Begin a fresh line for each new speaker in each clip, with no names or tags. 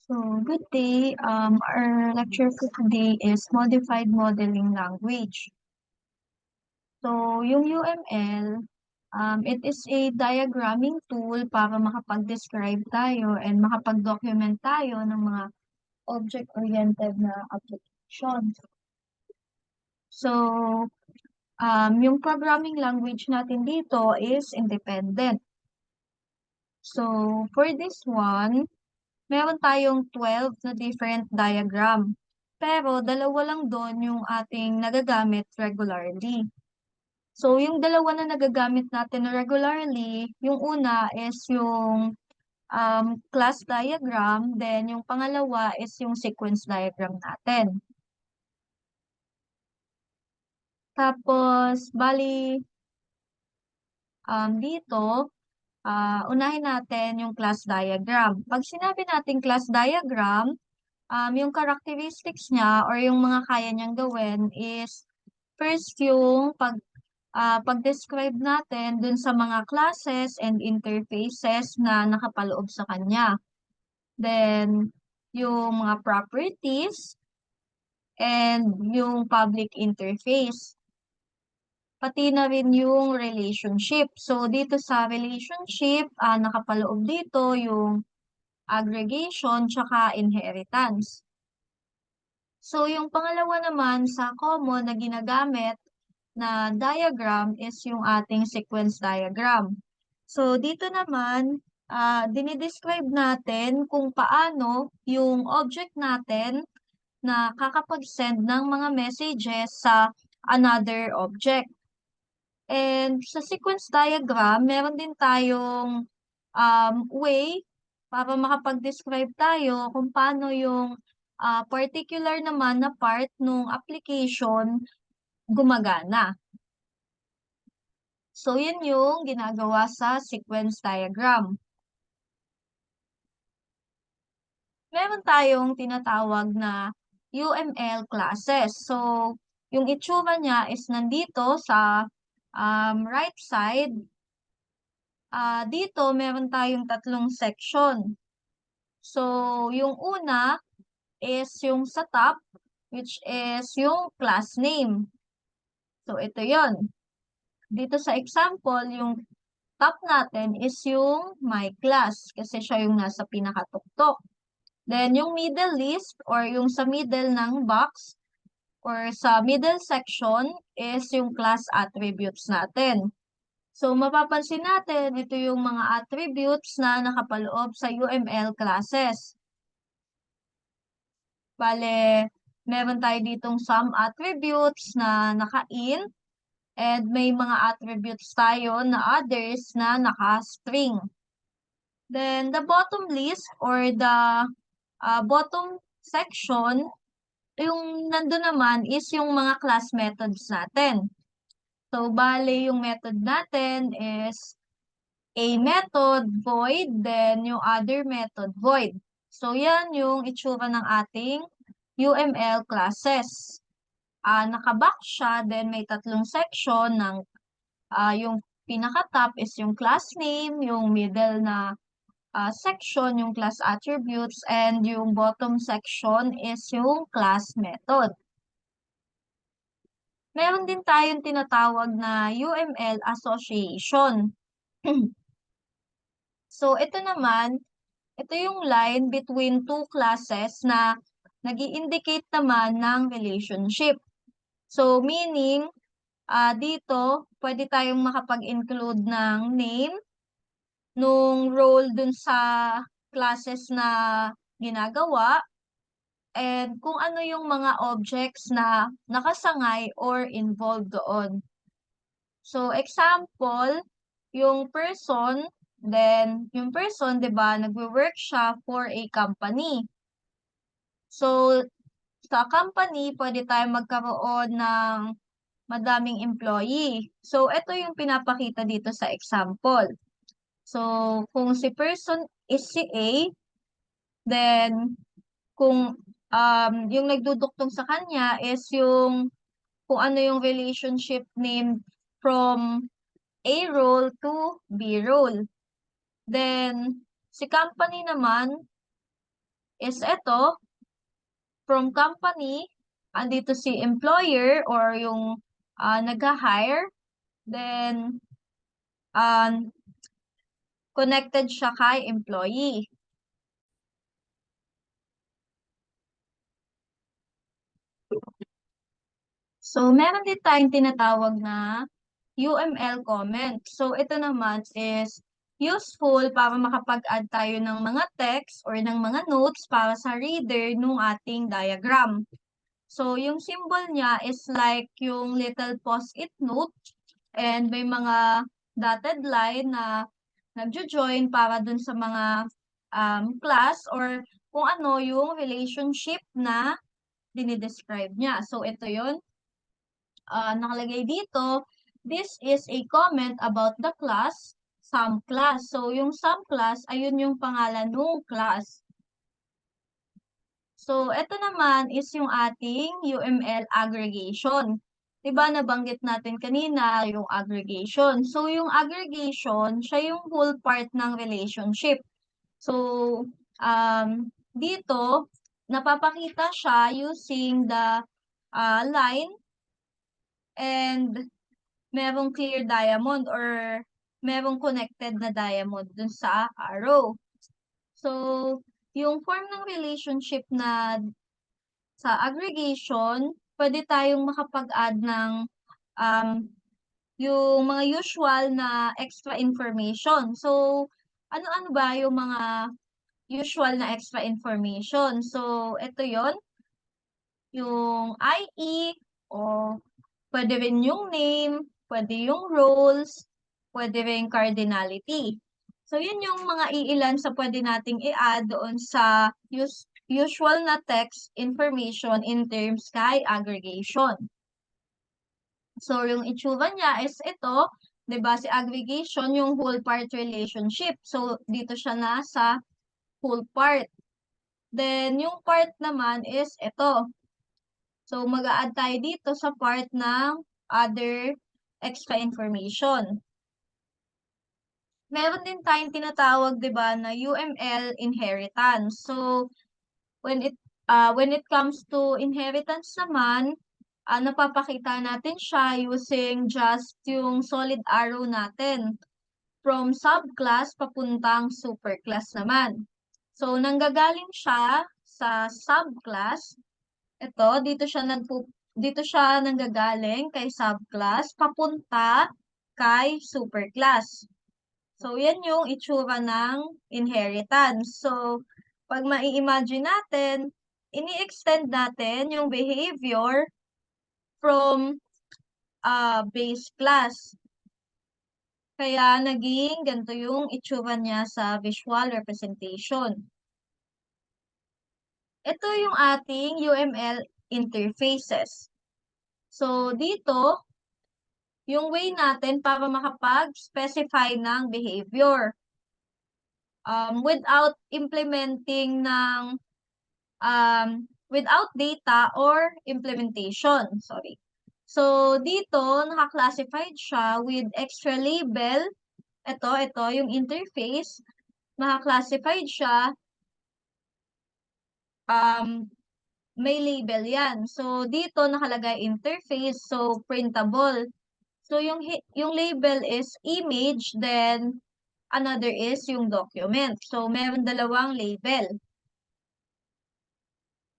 So, good day. Our lecture for today is Modified Modeling Language. So, yung UML, it is a diagramming tool para makapag-describe tayo and makapag-document tayo ng mga object-oriented na applications. So, yung programming language natin dito is independent. So, for this one, meron tayong 12 na different diagram. Pero dalawa lang doon yung ating nagagamit regularly. So, yung dalawa na nagagamit natin regularly, yung una is yung class diagram, then yung pangalawa is yung sequence diagram natin. Tapos, bali, dito, unahin natin yung class diagram. Pag sinabi natin class diagram, yung characteristics niya or yung mga kaya niyang gawin is first yung pag-describe natin dun sa mga classes and interfaces na nakapaloob sa kanya. Then, yung mga properties and yung public interface. Pati na rin yung relationship. So, dito sa relationship, nakapaloob dito yung aggregation tsaka inheritance. So, yung pangalawa naman sa common na ginagamit na diagram is yung ating sequence diagram. So, dito naman, dinidescribe natin kung paano yung object natin na kakapag-send ng mga messages sa another object. And sa sequence diagram, meron din tayong way para makapag-describe tayo kung paano yung particular naman na part ng application gumagana. So, yun yung ginagawa sa sequence diagram. Meron tayong tinatawag na UML classes. So, yung itsura niya is nandito sa right side. Dito, meron tayong tatlong section. So, yung una is yung sa top, which is yung class name. So, ito yon. Dito sa example, yung top natin is yung my class kasi siya yung nasa pinakatuktok. Then, yung middle list or yung sa middle ng box or sa middle section is yung class attributes natin. So, mapapansin natin, ito yung mga attributes na nakapaloob sa UML classes. Bale, meron tayo ditong some attributes na naka-int and may mga attributes tayo na others na naka-string. Then, the bottom list or the bottom section, yung nandun naman is yung mga class methods natin. So, bale, yung method natin is a method, void, then yung other method, void. So, yan yung itsura ng ating UML classes. Nakabox siya, then may tatlong section ng yung pinaka-top is yung class name, yung middle na section, yung class attributes, and yung bottom section is yung class method. Meron din tayong tinatawag na UML association. So, ito naman, ito yung line between two classes na nag-i-indicate naman ng relationship. So, meaning, dito, pwede tayong makapag-include ng name, nung role dun sa classes na ginagawa, and kung ano yung mga objects na nakasangay or involved doon. So, example, yung person, then yung person, 'di ba, nagwo-work siya for a company. So, sa company, pwede tayong magkaroon ng madaming employee. So, ito yung pinapakita dito sa example. So, kung si person is si A, then kung yung nagduduktong sa kanya is yung kung ano yung relationship name from A role to B role. Then, si company naman is ito, from company, andito si employer or yung nag-hire, then um, connected siya kay employee. So, meron din tayong tinatawag na UML comment. So, ito naman is useful para makapag-add tayo ng mga text or ng mga notes para sa reader nung ating diagram. So, yung symbol niya is like yung little post-it note and may mga dotted line na nagjo-join para dun sa mga class or kung ano yung relationship na dinidescribe niya. So, ito yun. Nakalagay dito, this is a comment about the class, some class. So, yung some class, ayun yung pangalan ng class. So, ito naman is yung ating UML aggregation. Diba, nabanggit natin kanina yung aggregation. So, yung aggregation, siya yung whole part ng relationship. So, dito, napapakita siya using the line and merong clear diamond or merong connected na diamond dun sa arrow. So, yung form ng relationship na sa aggregation, pwede tayong makapag-add ng um, yung mga usual na extra information. So, ano-ano ba yung mga usual na extra information? So, ito yon yung IE o pwede rin yung name, pwede yung roles, pwede rin cardinality. So, yun yung mga iilan sa pwede nating i-add doon sa usual na text information in terms kay aggregation. So, yung itsura niya is ito, 'di ba? Si aggregation, yung whole part relationship. So, dito siya na sa whole part. Then, yung part naman is ito. So, mag-a-add tayo dito sa part ng other extra information. Meron din tayong tinatawag, 'di ba, na UML inheritance. So, when it comes to inheritance naman, napapakita natin siya using just yung solid arrow natin from subclass papuntang superclass naman. So, nanggagaling siya sa subclass. Ito, dito siya nanggagaling kay subclass papunta kay superclass. So, yan yung itsura ng inheritance. So, pag mai-imagine natin, ini-extend natin yung behavior from base class. Kaya naging ganito yung itsura niya sa visual representation. Ito yung ating UML interfaces. So, dito, yung way natin para makapag-specify ng behavior without implementing ng without data or implementation. Sorry. So, dito, naka-classified siya with extra label. Ito, yung interface. Naka-classified siya. May label yan. So, dito, nakalagay interface. So, printable. So, yung label is image, then another is yung document. So, meron dalawang label.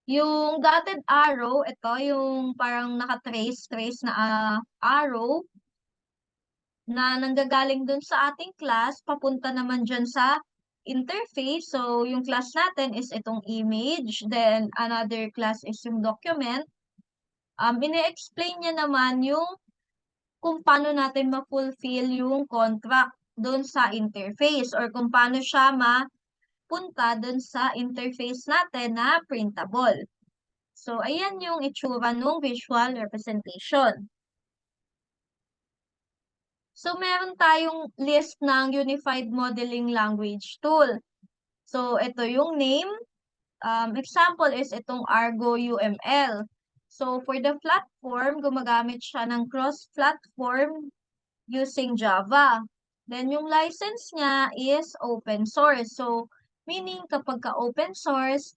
Yung dotted arrow, ito yung parang naka-trace na arrow na nanggagaling dun sa ating class, papunta naman dyan sa interface. So, yung class natin is itong image, then another class is yung document. Ine-explain niya naman yung kung paano natin ma-fulfill yung contract dun sa interface or kung paano siya mapunta dun sa interface natin na printable. So, ayan yung itsura ng visual representation. So, meron tayong list ng Unified Modeling Language Tool. So, ito yung name. Example is itong Argo UML. So, for the platform, gumagamit siya ng cross-platform using Java. Then, yung license niya is open source. So, meaning kapag ka open source,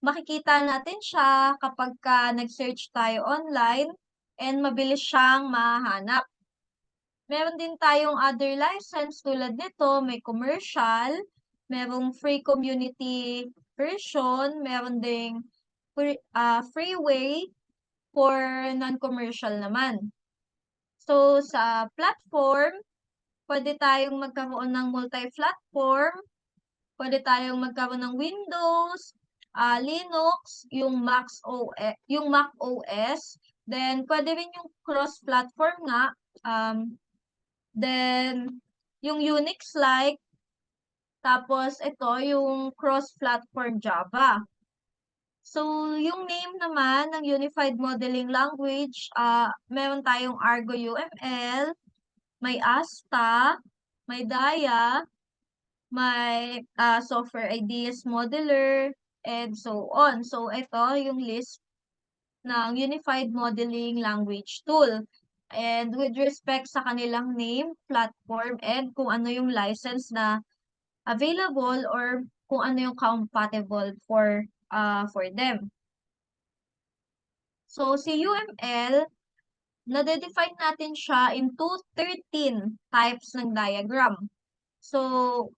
Makikita natin siya kapag nag-search tayo online and mabilis siyang mahanap. Meron din tayong other license tulad nito, may commercial, merong free community version, meron ding freeway for non-commercial naman. So, sa platform, pwede tayong magkaroon ng multi-platform, pwede tayong magkaroon ng Windows, Linux, yung Mac OS, then pwede rin yung cross-platform nga, then yung Unix-like, tapos ito yung cross-platform Java. So, yung name naman ng Unified Modeling Language, meron tayong Argo UML, may Asta, may Daya, may Software Ideas Modeler, and so on. So, ito yung list ng Unified Modeling Language Tool. And with respect sa kanilang name, platform, and kung ano yung license na available or kung ano yung compatible for them. So, si UML, nade-define natin siya into 13 types ng diagram. So,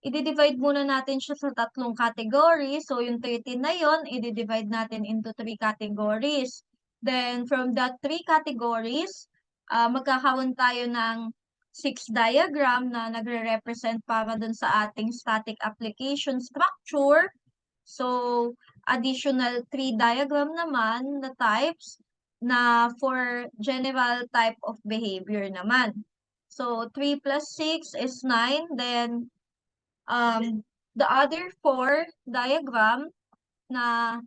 i-divide muna natin siya sa tatlong category. So, yung 13 na yon, i-divide natin into 3 categories. Then, from that 3 categories, magkakaroon tayo ng 6 diagram na nagre-represent para dun sa ating static application structure. So, additional 3 diagram naman na types na for general type of behavior naman. So, 3 plus 6 is 9. Then, the other 4 diagram na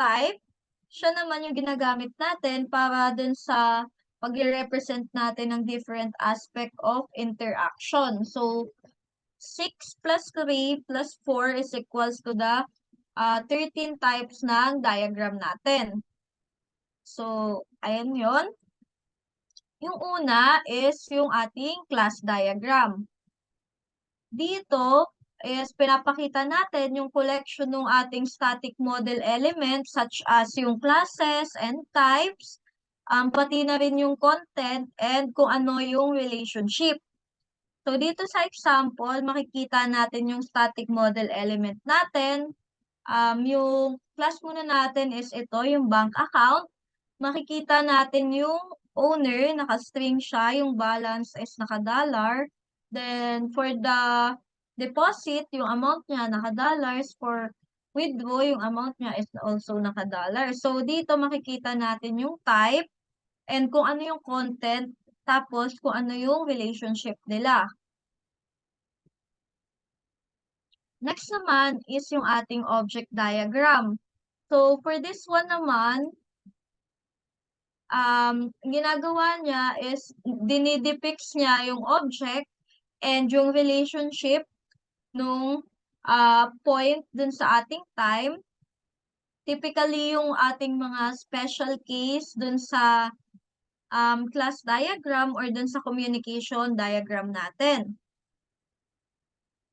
type, siya naman yung ginagamit natin para dun sa pag-represent natin ng different aspect of interaction. So, 6 plus 3 plus 4 is equals to the 13 types ng diagram natin. So, ayan yon. Yung una is yung ating class diagram. Dito is pinapakita natin yung collection ng ating static model elements such as yung classes and types, pati na rin yung content and kung ano yung relationship. So, dito sa example, makikita natin yung static model element natin. Yung class muna natin is ito, yung bank account. Makikita natin yung owner, naka-string siya, yung balance is naka-dollar. Then, for the deposit, yung amount niya naka-dollars. For withdraw, yung amount niya is also naka-dollar. So, dito makikita natin yung type and kung ano yung content, tapos kung ano yung relationship nila. Next naman is yung ating object diagram. So, for this one naman, ginagawa niya is dinidepicts niya yung object and yung relationship nung point dun sa ating time. Typically, yung ating mga special case dun sa class diagram or dun sa communication diagram natin.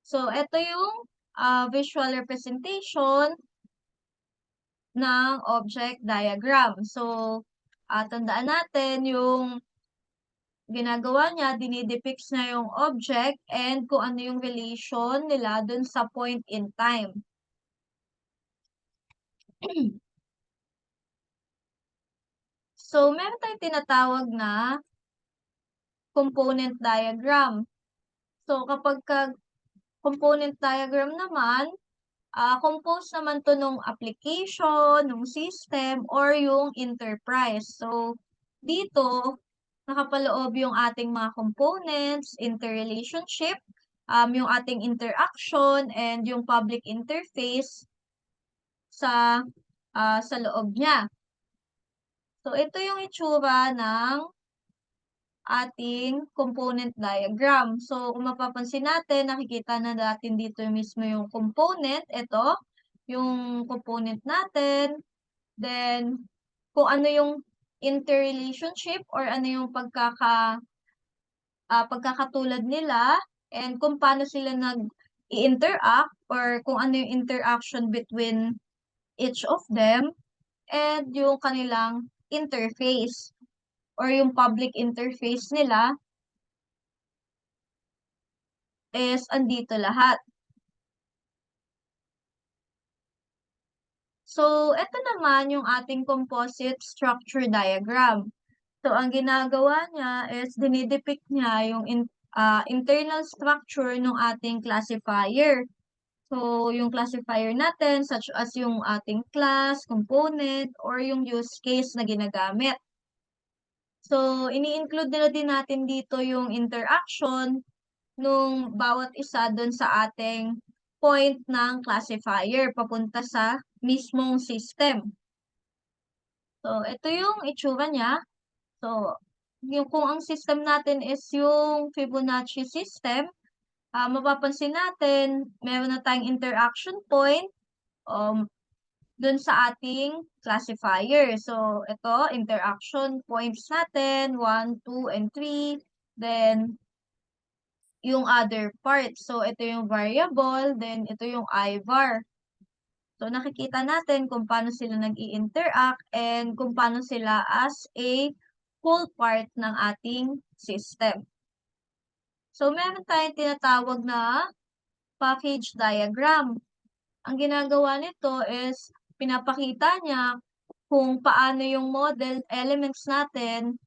So, ito yung visual representation ng object diagram. So, tandaan natin yung ginagawa niya, dinidepicts na yung object and kung ano yung relation nila dun sa point in time. So, meron tayong tinatawag na component diagram. So, kapag component diagram naman, compose naman to nung application, nung system, or yung enterprise. So, dito, nakapaloob yung ating mga components, interrelationship, yung ating interaction, and yung public interface sa loob niya. So, ito yung itsura ng ating component diagram. So, kung mapapansin natin, nakikita na natin dito mismo yung component. Ito, yung component natin. Then, kung ano yung interrelationship or ano yung pagkakatulad nila and kung paano sila nag-i-interact or kung ano yung interaction between each of them, and yung kanilang interface or yung public interface nila is andito lahat. So, ito naman yung ating composite structure diagram. So, ang ginagawa niya is dinidepict niya yung internal structure ng ating classifier. So, yung classifier natin, such as yung ating class, component, or yung use case na ginagamit. So, ini-include na din natin dito yung interaction nung bawat isa dun sa ating point ng classifier papunta sa mismong system. So, ito yung itsura niya. So, yung kung ang system natin is yung Fibonacci system, mapapansin natin, meron na tayong interaction point um, dun sa ating classifier. So, ito, interaction points natin, 1, 2, and 3. Then, yung other part. So, ito yung variable, then ito yung ivar. So, nakikita natin kung paano sila nag-i-interact and kung paano sila as a whole part ng ating system. So, meron tayong tinatawag na package diagram. Ang ginagawa nito is pinapakita niya kung paano yung model elements natin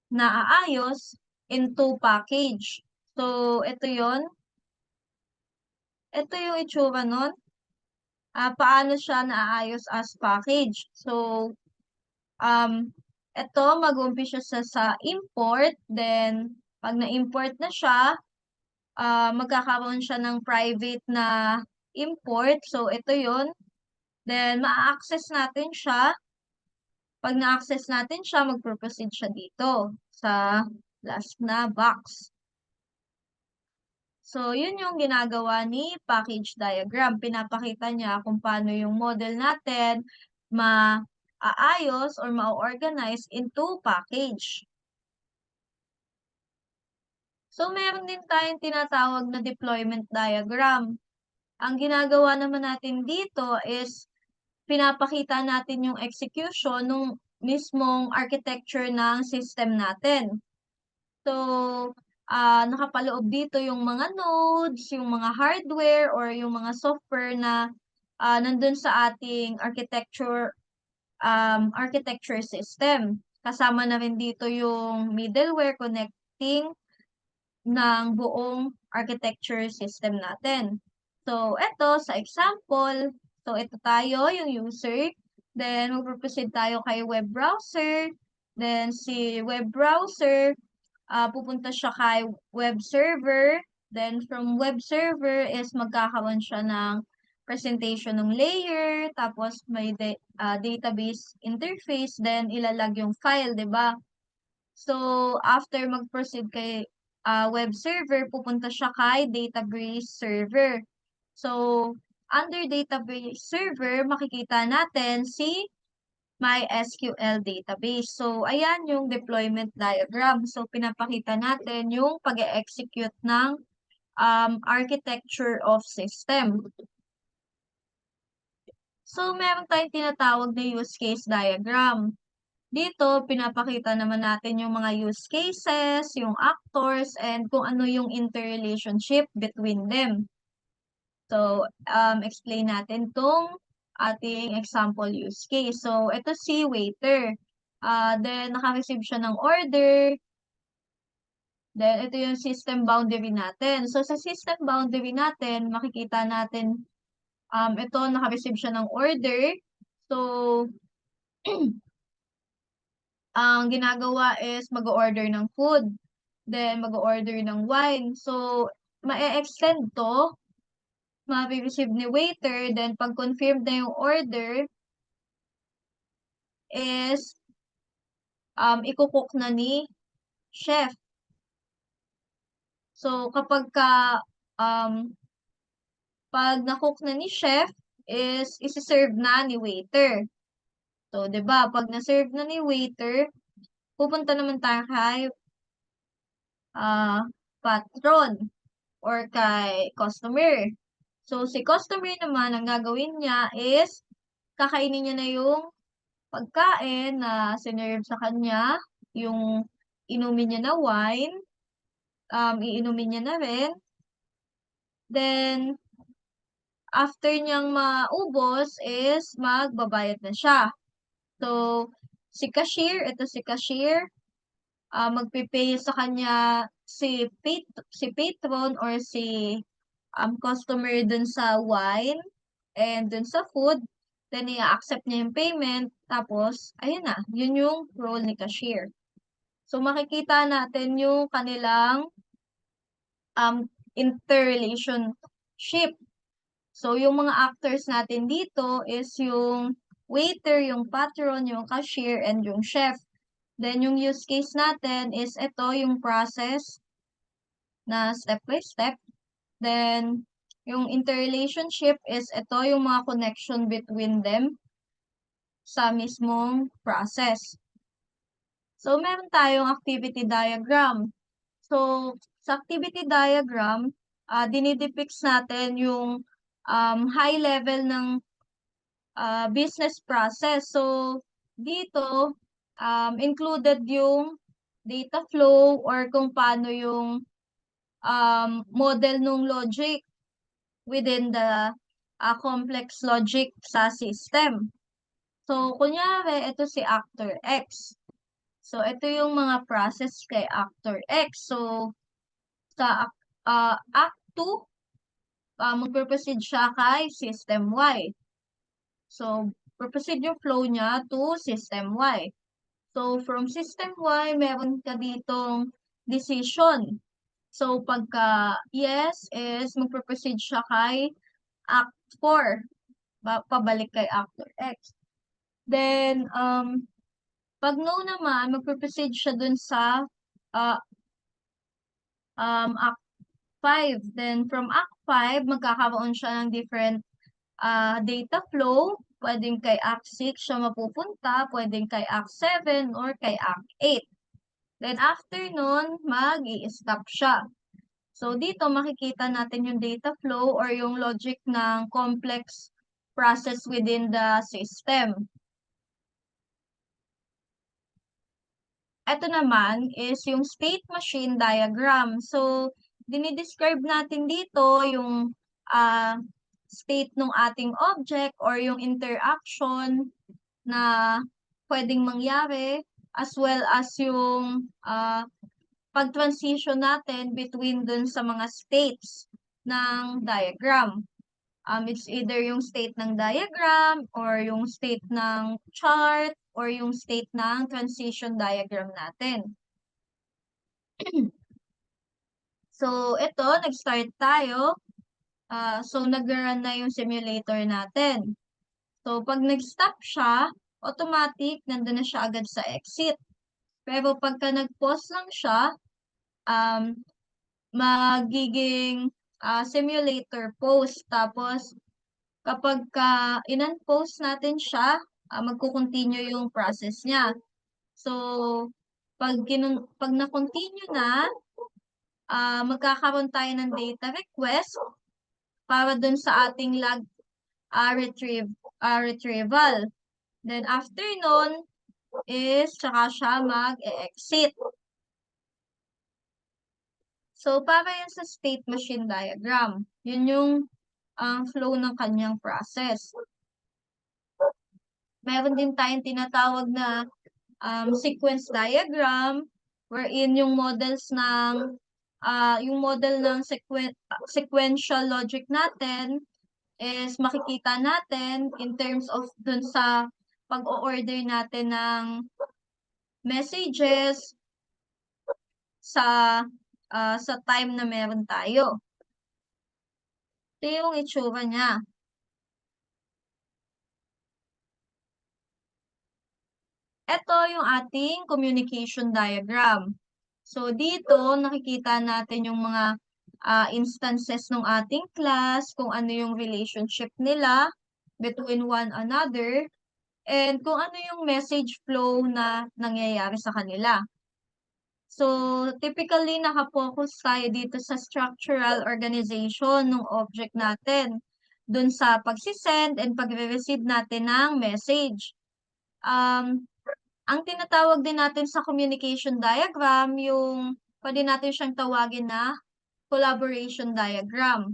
naaayos into package. So, ito yon. Ito yung itsura nun. Paano siya naaayos as package. So, um, ito, mag-umpisa siya sa import. Then, pag na-import na siya, magkakaroon siya ng private na import. So, ito yon. Then, ma-access natin siya. Pag na-access natin siya, mag-proceed siya dito sa last na box. So, yun yung ginagawa ni package diagram. Pinapakita niya kung paano yung model natin ma-aayos or ma-organize into package. So, meron din tayong tinatawag na deployment diagram. Ang ginagawa naman natin dito is pinapakita natin yung execution ng mismong architecture ng system natin. So, nakapaloob dito yung mga nodes, yung mga hardware, or yung mga software na nandun sa ating architecture system. Kasama na rin dito yung middleware connecting ng buong architecture system natin. So, eto sa example, so ito tayo, yung user. Then, mag-proceed tayo kay web browser. Then, si web browser, pupunta siya kay web server. Then, from web server is magkakaroon siya ng presentation ng layer, tapos may database interface, then ilalag yung file, di ba? So, after mag-proceed kay web server, pupunta siya kay database server. So, under database server, makikita natin si MySQL database. So, ayan yung deployment diagram. So, pinapakita natin yung pag-execute ng architecture of system. So, meron tayong tinatawag na use case diagram. Dito, pinapakita naman natin yung mga use cases, yung actors, and kung ano yung interrelationship between them. So, explain natin tong ating example use case. So, ito si waiter. Then, naka-receive siya ng order. Then, ito yung system boundary natin. So, sa system boundary natin, makikita natin, ito, naka-receive siya ng order. So, ang ginagawa is mag-order ng food. Then, mag-order ng wine. So, ma-extend to, ma-receive ni waiter. Then, pag confirm na yung order, is ikukook na ni chef. So, kapag pag na-cook na ni chef, is isi-serve na ni waiter. So, 'di ba? Pag na-serve na ni waiter, pupunta naman tayo kay patron or kay customer. So, si customer naman, ang gagawin niya is, kakainin niya na yung pagkain na sinerve sa kanya, yung inumin niya na wine, iinumin niya na rin. Then, after niyang maubos is magbabayad na siya. So, ito si cashier, magpe-pay sa kanya si patron or si customer dun sa wine and dun sa food. Then, i-accept niya yung payment. Tapos, ayun na, yun yung role ni cashier. So, makikita natin yung kanilang interrelationship. So, yung mga actors natin dito is yung waiter, yung patron, yung cashier, and yung chef. Then, yung use case natin is ito yung process na step by step. Then, yung interrelationship is ito yung mga connection between them sa mismong process. So, meron tayong activity diagram. So, sa activity diagram, dinidepicts natin yung high level ng business process. So, dito, included yung data flow or kung paano yung model ng logic within the complex logic sa system. So, kunyari, ito si actor X. So, ito yung mga process kay actor X. So, sa Act 2, magpe-proceed siya kay System Y. So, proceed yung flow niya to System Y. So, from System Y, meron ka ditong decision. So, pagka yes is magpe-proceed siya kay Act 4. Pabalik kay Actor X. Then, pag no naman, magpe-proceed siya dun sa uh, Act 5. Then, from Act 5, magkakaroon siya ng different data flow. Pwedeng kay Act 6 siya mapupunta, pwedeng kay Act 7, or kay Act 8. Then, after nun, mag-i-stop siya. So, dito makikita natin yung data flow or yung logic ng complex process within the system. Ito naman is yung state machine diagram. So, dinidescribe natin dito yung state ng ating object or yung interaction na pwedeng mangyari as well as yung pag-transition natin between dun sa mga states ng diagram. It's either yung state ng diagram or yung state ng chart or yung state ng transition diagram natin. So, ito, nag-start tayo. So, nag-run na yung simulator natin. So, pag nag-stop siya, automatic, nandun na siya agad sa exit. Pero pagka nag-pause lang siya, magiging simulator pause. Tapos, kapag in-unpause natin siya, magkukontinue yung process niya. So, pag na-continue na, magkakaroon tayo ng data request para dun sa ating log retrieval. Then, after nun, is tsaka siya mag-exit. So, para yan sa state machine diagram. Yun yung flow ng kanyang process. Meron din tayong tinatawag na sequence diagram wherein yung model ng sequential logic natin is makikita natin in terms of dun sa pag-o-order natin ng messages sa time na meron tayo. Ito yung itsura niya. Ito yung ating communication diagram. So, dito, nakikita natin yung mga instances ng ating class, kung ano yung relationship nila between one another, and kung ano yung message flow na nangyayari sa kanila. So, typically, nakapokus tayo dito sa structural organization ng object natin. Dun sa pagsisend and pagre-receive natin ng message. Ang tinatawag din natin sa communication diagram, yung pwede natin siyang tawagin na collaboration diagram.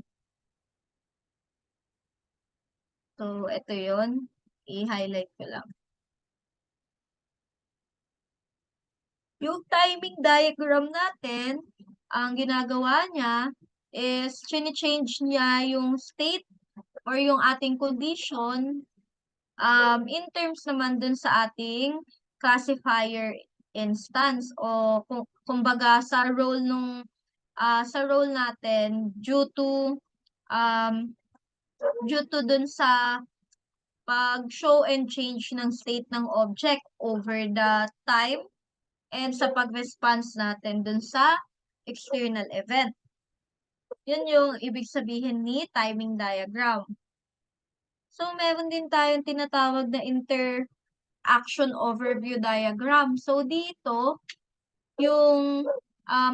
So, ito yun. I-highlight ko lang. Yung timing diagram natin, ang ginagawa niya is chine-change niya yung state or yung ating condition in terms naman dun sa ating classifier instance o kumbaga sa role natin um due to dun sa pag-show and change ng state ng object over the time and sa pag-response natin dun sa external event. Yun yung ibig sabihin ni timing diagram. So, meron din tayong tinatawag na interaction overview diagram. So, dito, yung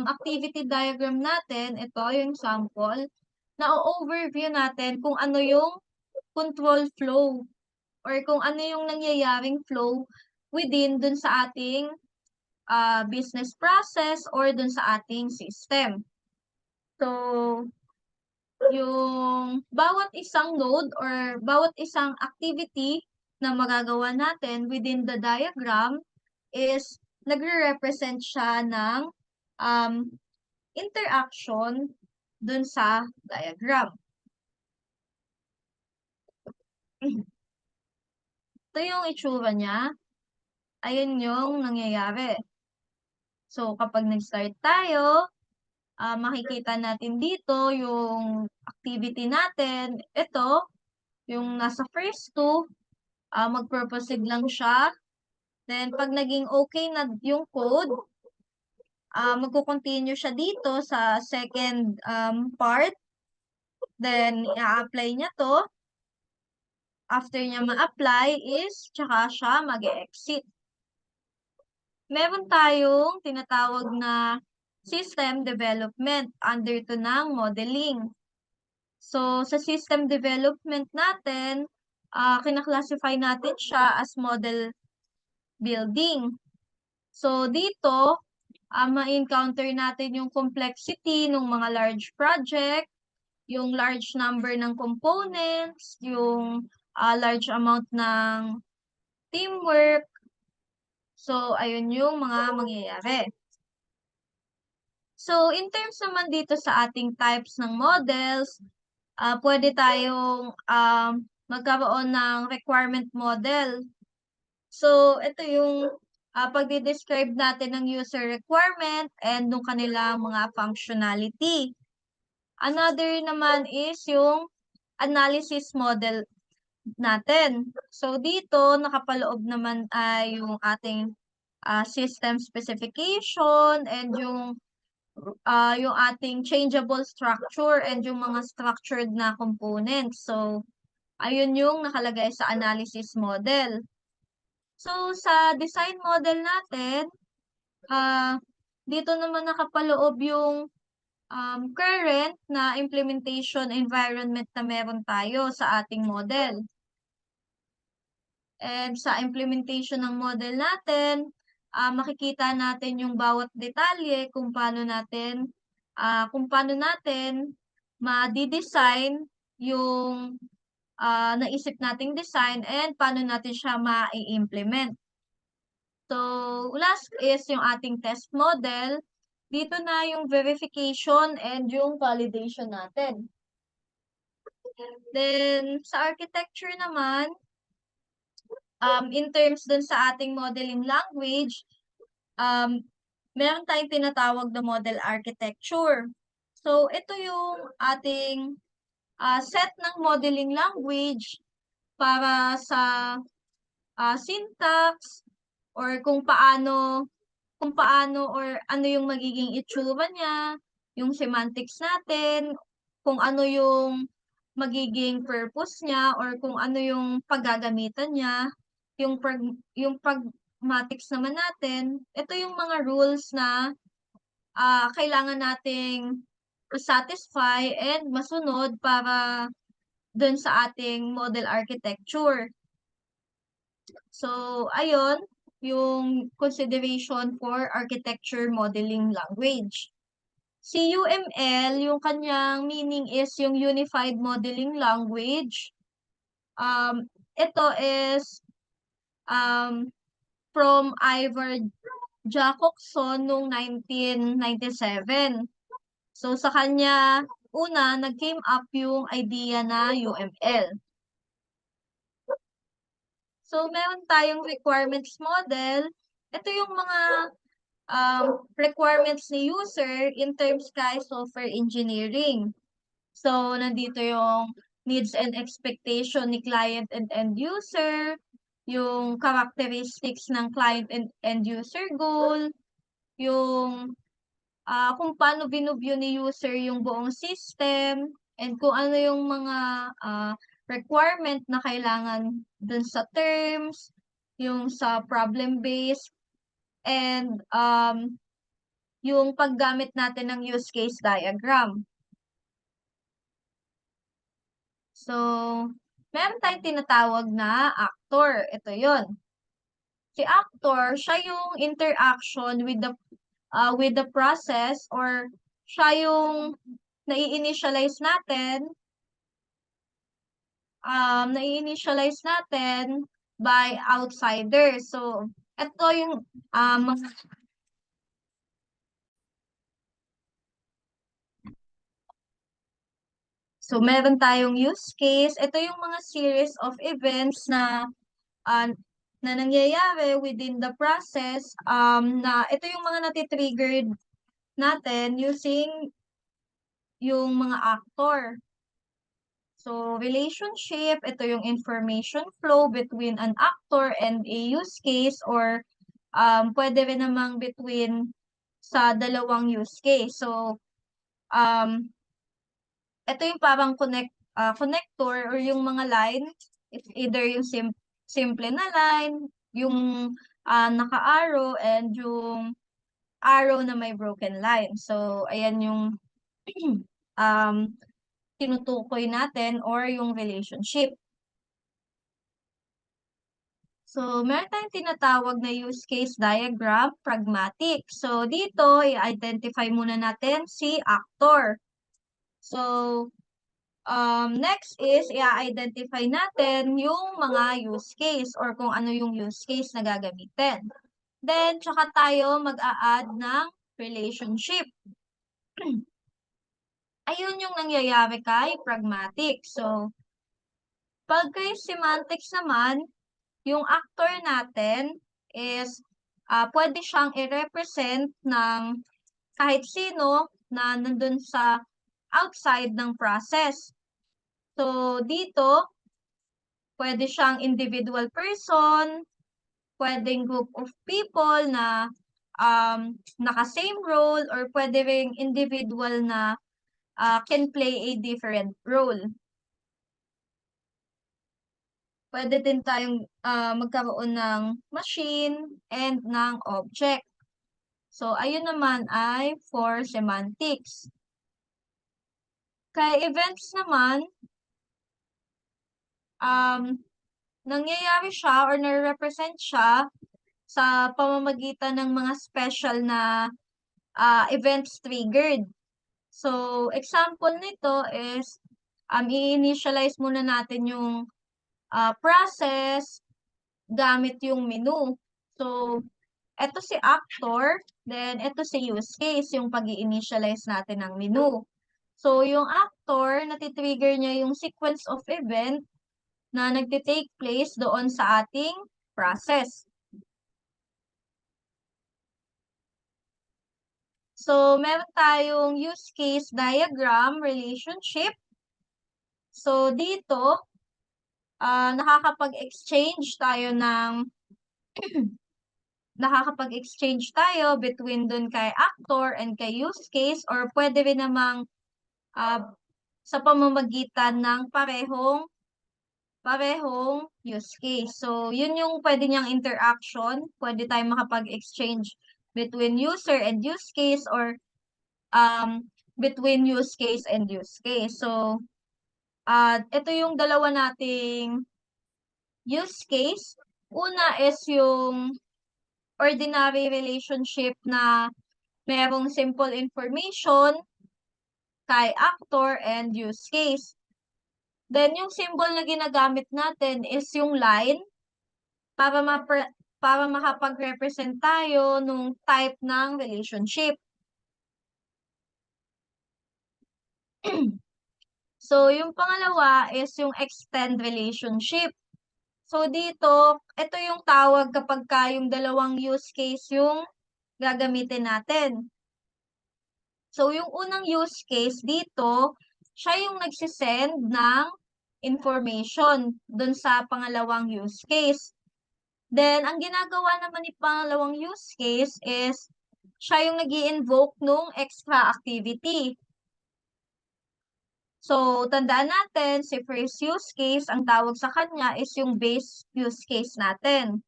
activity diagram natin, ito yung sample, na-overview natin kung ano yung control flow or kung ano yung nangyayaring flow within dun sa ating business process or dun sa ating system. So, yung bawat isang node or bawat isang activity na magagawa natin within the diagram is nagre-represent siya ng um, interaction dun sa diagram. Ito yung itsura niya. Ayun yung nangyayari. So, kapag nag-start tayo, makikita natin dito yung activity natin. Ito, yung nasa first two, mag-proceed lang siya. Then, pag naging okay na yung code, magko-continue siya dito sa second part. Then, i-apply niya to. After niya ma-apply is, tsaka siya mag-exit. Meron tayong tinatawag na system development under to ng modeling. So, sa system development natin, kinaklasify natin siya as model building. So, dito, ma-encounter natin yung complexity ng mga large project, yung large number ng components, yung large amount ng teamwork. So, ayun yung mga mangyayari. So, in terms naman dito sa ating types ng models, pwede tayong magkaroon ng requirement model. So, ito yung pagdi-describe natin ng user requirement and ng kanilang mga functionality. Another naman is yung analysis model natin. So, dito, nakapaloob naman ay yung ating system specification and yung ating changeable structure and yung mga structured na components. So, ayun yung nakalagay sa analysis model. So, sa design model natin, dito naman nakapaloob yung current na implementation environment na meron tayo sa ating model. And sa implementation ng model natin, makikita natin yung bawat detalye kung paano natin ma-design yung naisip nating design and paano natin siya ma-implement. So, last is yung ating test model. Dito na yung verification and yung validation natin. Then, sa architecture naman, in terms dun sa ating modeling language, meron tayong tinatawag na model architecture. So, ito yung ating set ng modeling language para sa syntax or kung paano or ano yung magiging itsura niya, yung semantics natin, kung ano yung magiging purpose niya or kung ano yung paggagamitan niya, yung pragmatics naman natin, ito yung mga rules na kailangan nating satisfy and masunod para dun sa ating model architecture. So, ayun, yung consideration for architecture modeling language. Si UML, yung kanyang meaning is yung Unified Modeling Language. Ito is um, from Ivor Jacobson noong 1997. So, sa kanya, una, nag-came up yung idea na UML. So, meron tayong requirements model. Ito yung mga requirements ni user in terms kay software engineering. So, nandito yung needs and expectation ni client and end user, yung characteristics ng client and end user goal, yung kung paano binubyo ni user yung buong system, and kung ano yung mga requirement na kailangan dun sa terms, yung sa problem-based, and yung paggamit natin ng use case diagram. So, meron tayong tinatawag na actor. Ito yon. Si actor, siya yung interaction with the process, or siya yung nai-initialize natin by outsiders. So, ito yung so meron tayong use case. Ito yung mga series of events uh, na nangyayari within the process, na ito yung mga natitriggered natin using yung mga actor. So, relationship, ito yung information flow between an actor and a use case, or pwede rin namang between sa dalawang use case. So, um, ito yung parang connector or yung mga line. It's either yung simple na line, yung naka-arrow, and yung arrow na may broken line. So, ayan yung um, tinutukoy natin or yung relationship. So, meron tayong tinatawag na use case diagram, pragmatic. So, dito, i-identify muna natin si actor. So, next is, i-identify natin yung mga use case or kung ano yung use case na gagamitin. Then, tsaka tayo mag-a-add ng relationship. Ayun yung nangyayari kay pragmatic. So, pag kay semantics naman, yung actor natin is pwede siyang i-represent ng kahit sino na nandun sa outside ng process. So, dito, pwede siyang individual person, pwedeng group of people na naka-same role, or pwede ring individual na can play a different role. Pwede din tayong magkaroon ng machine and ng object. So, ayun naman ay for semantics. Kay events naman, um, nangyayari siya or nare-represent siya sa pamamagitan ng mga special na events triggered. So, example nito is, i-initialize muna natin yung process gamit yung menu. So, eto si actor, then eto si use case, yung pag-i-initialize natin ng menu. So, yung actor, natitrigger niya yung sequence of event na nagtitake place doon sa ating process. So, meron tayong use case diagram relationship. So, dito, nakakapag-exchange between dun kay actor and kay use case, or pwede rin namang sa pamamagitan ng parehong use case. So, yun yung pwede niyang interaction. Pwede tayong makapag-exchange between user and use case, or between use case and use case. So, ito yung dalawa nating use case. Una is yung ordinary relationship na merong simple information kay actor and use case. Then, yung symbol na ginagamit natin is yung line para para makapag-represent tayo nung type ng relationship. So, yung pangalawa is yung extend relationship. So, dito, ito yung tawag kapag yung dalawang use case yung gagamitin natin. So, yung unang use case dito, siya yung nagsisend ng information dun sa pangalawang use case. Then, ang ginagawa naman ni pangalawang use case is, siya yung nag-i-invoke nung extra activity. So, tandaan natin, si first use case, ang tawag sa kanya is yung base use case natin.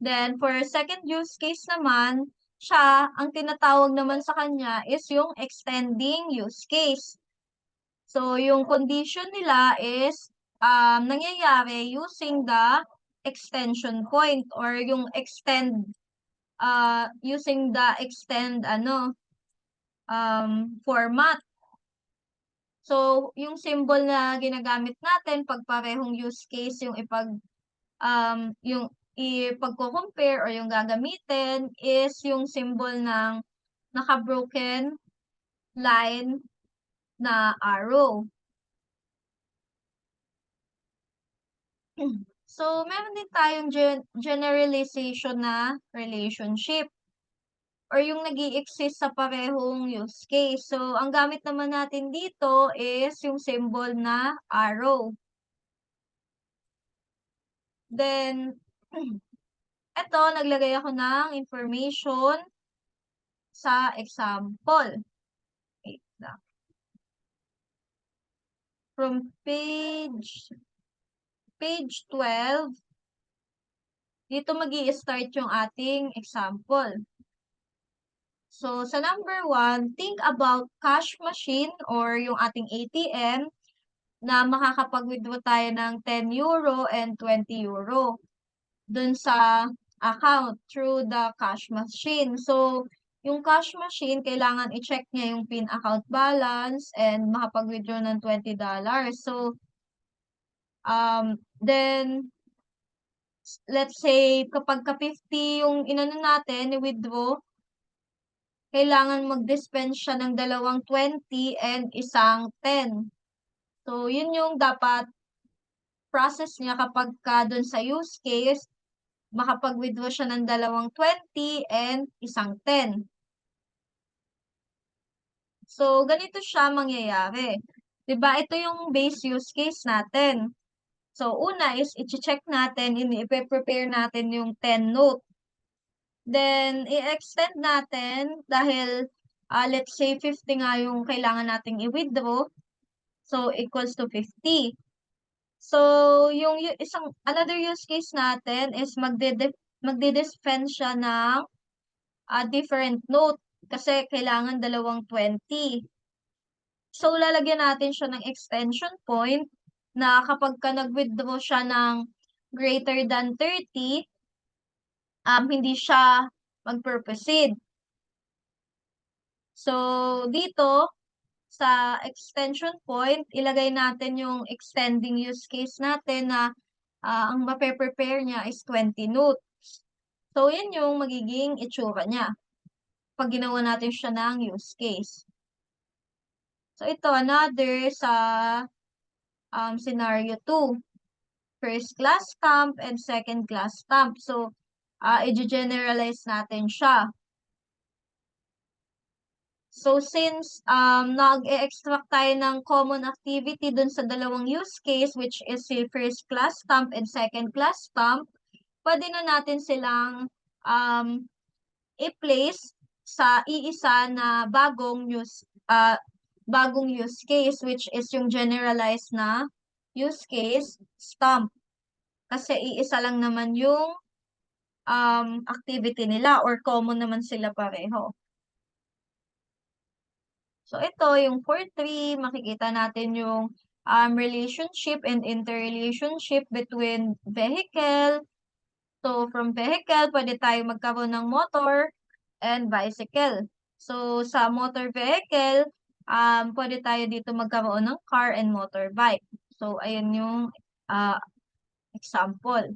Then, for second use case naman, siya, ang tinatawag naman sa kanya is yung extending use case. So, yung condition nila is nangyayari using the extension point or yung using the extend format. So, yung symbol na ginagamit natin pag parehong use case yung yung ipagko-compare or yung gagamitin is yung symbol ng naka-broken line na arrow. So, meron din tayong generalization na relationship or yung nag-i-exist sa parehong use case. So, ang gamit naman natin dito is yung symbol na arrow. Then, eto, naglagay ako ng information sa example. Wait lang. From page 12, dito magi-start yung ating example. So, sa number 1, think about cash machine or yung ating ATM na makakapag-withdraw tayo ng 10 euro and 20 euro dun sa account through the cash machine. So, yung cash machine, kailangan i-check niya yung PIN account balance and makapag-withdraw ng $20. So, then, let's say, kapag ka 50 yung inano natin, i-withdraw, kailangan mag-dispense siya ng dalawang 20 and isang 10. So, yun yung dapat process niya kapag ka dun sa use case, makapag-withdraw siya ng dalawang 20 and isang 10. So, ganito siya mangyayari. 'Di ba? Ito yung base use case natin. So, una is i-check natin, i-prepare natin yung 10 note. Then, i-extend natin dahil, let's say, 50 nga yung kailangan nating i-withdraw. So, equals to 50. So, yung another use case natin is magde-dispense siya ng different note kasi kailangan dalawang 20. So, lalagyan natin siya ng extension point na kapag ka nag-withdraw siya ng greater than 30, hindi siya mag-proceed. So, dito, sa extension point, ilagay natin yung extending use case natin na ang mape-prepare niya is 20 notes. So, yan yung magiging itsura niya pag ginawa natin siya ng use case. So, ito, another sa scenario 2. First class stamp and second class stamp. So, i-generalize natin siya. So, since nag-e-extract tayo ng common activity dun sa dalawang use case, which is si first class stamp and second class stamp, pwede na natin silang i-place sa iisa na bagong use case, which is yung generalized na use case stamp. Kasi iisa lang naman yung activity nila or common naman sila pareho. So ito, yung for 3, makikita natin yung relationship and interrelationship between vehicle. So from vehicle, pwede tayo magkaroon ng motor and bicycle. So sa motor vehicle, pwede tayo dito magkaroon ng car and motorbike. So ayun yung ah, example.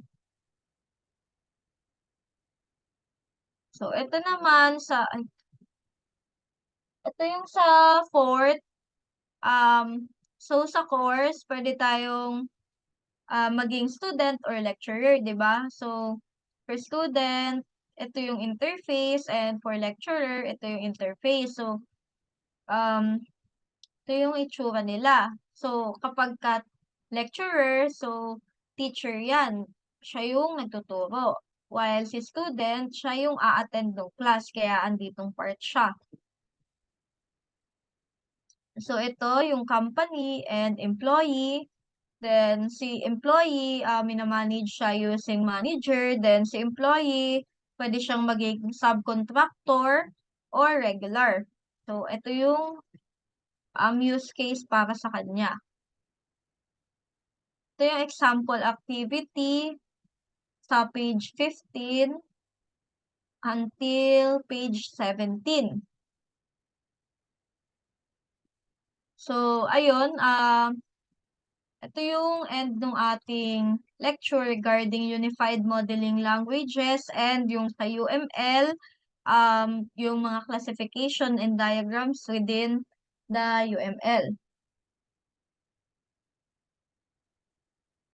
So ito naman ito yung sa fourth. So sa course, pwede tayong maging student or lecturer, 'di ba? So for student, ito yung interface and for lecturer, ito yung interface. So um ito yung itsura nila. So kapag ka lecturer, so teacher 'yan. Siya yung nagtuturo. While si student, siya yung a-attend ng class kaya anditong part siya. So ito yung company and employee. Then si employee, minamanage siya using manager. Then si employee, pwede siyang maging subcontractor or regular. So ito yung use case para sa kanya. Ito yung example activity sa page 15 until page 17. So, ayun, ito yung end ng ating lecture regarding Unified Modeling Languages and yung sa UML, yung mga classification and diagrams within the UML.